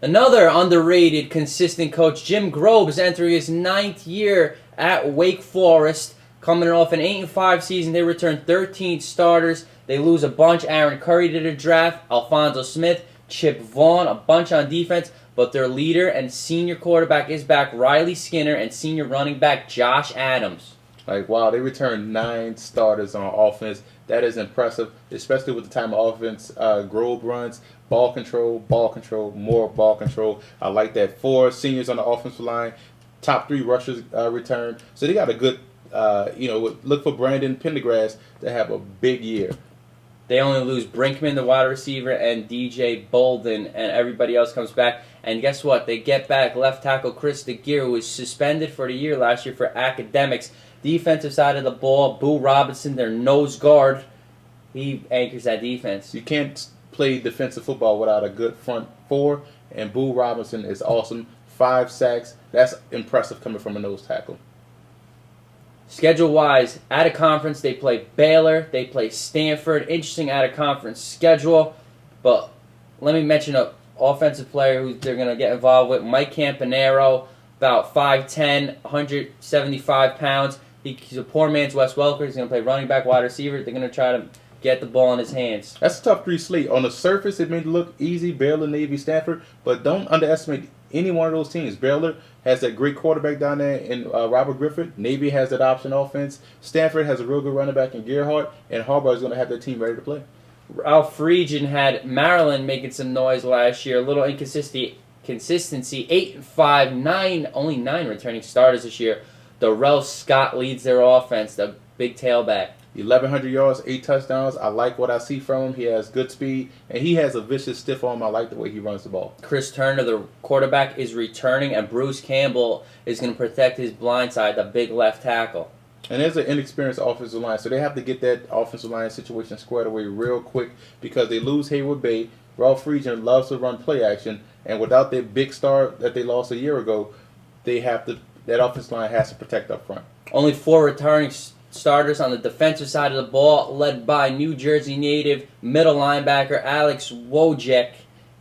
Another underrated, consistent coach, Jim Grobe, is entering his 9th year at Wake Forest. Coming off an 8-5 season, they return 13 starters. They lose a bunch. Aaron Curry to the draft, Alfonso Smith, Chip Vaughn, a bunch on defense. But their leader and senior quarterback is back, Riley Skinner, and senior running back Josh Adams. Like, wow, they returned 9 starters on offense. That is impressive, especially with the type of offense Grove runs. Ball control, more ball control. I like that. 4 seniors on the offensive line. Top 3 rushers return. So they got a good, look for Brandon Pendergrass to have a big year. They only lose Brinkman, the wide receiver, and DJ Bolden, and everybody else comes back. And guess what? They get back left tackle Chris DeGear, who was suspended for the year last year for academics. Defensive side of the ball, Boo Robinson, their nose guard, he anchors that defense. You can't play defensive football without a good front 4, and Boo Robinson is awesome. 5 sacks. That's impressive coming from a nose tackle. Schedule-wise, out of conference, they play Baylor, they play Stanford. Interesting out-of-conference schedule. But let me mention an offensive player who they're going to get involved with, Mike Campanaro, about 5'10", 175 pounds. He's a poor man's Wes Welker. He's going to play running back, wide receiver. They're going to try to get the ball in his hands. That's a tough 3 slate. On the surface, it may look easy, Baylor, Navy, Stanford, but don't underestimate any one of those teams. Baylor has that great quarterback down there in Robert Griffith. Navy has that option offense. Stanford has a real good running back in Gerhardt, and Harbaugh is going to have their team ready to play. Ralph Friedgen had Maryland making some noise last year. A little inconsistency. 8-5, only 9 returning starters this year. Darrell Scott leads their offense, the big tailback. 1,100 yards, 8 touchdowns. I like what I see from him. He has good speed, and he has a vicious stiff arm. I like the way he runs the ball. Chris Turner, the quarterback, is returning, and Bruce Campbell is going to protect his blind side, the big left tackle. And there's an inexperienced offensive line, so they have to get that offensive line situation squared away real quick because they lose Hayward Bay. Ralph Friedgen loves to run play action, and without their big star that they lost a year ago, that offensive line has to protect up front. Only 4 returning starters on the defensive side of the ball, led by New Jersey native middle linebacker Alex Wojcik.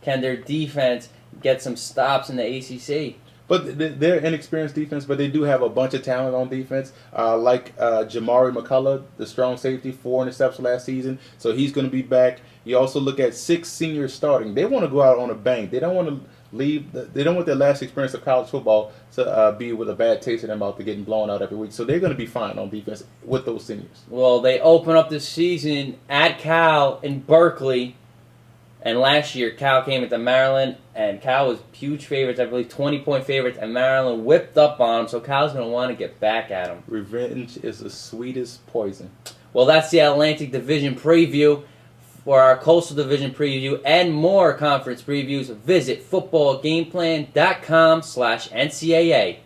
Can their defense get some stops in the ACC? But they're inexperienced defense, but they do have a bunch of talent on defense, like Jamari McCullough, the strong safety, 4 interceptions last season, so he's going to be back. You also look at 6 seniors starting. They want to go out on a bang. They don't want to leave. They don't want their last experience of college football to be with a bad taste in their mouth to getting blown out every week. So they're going to be fine on defense with those seniors. Well, they open up the season at Cal in Berkeley. And last year, Cal came into Maryland, and Cal was huge favorites, I believe 20-point favorites, and Maryland whipped up on them, so Cal's going to want to get back at them. Revenge is the sweetest poison. Well, that's the Atlantic Division preview. For our Coastal Division preview and more conference previews, visit footballgameplan.com/NCAA.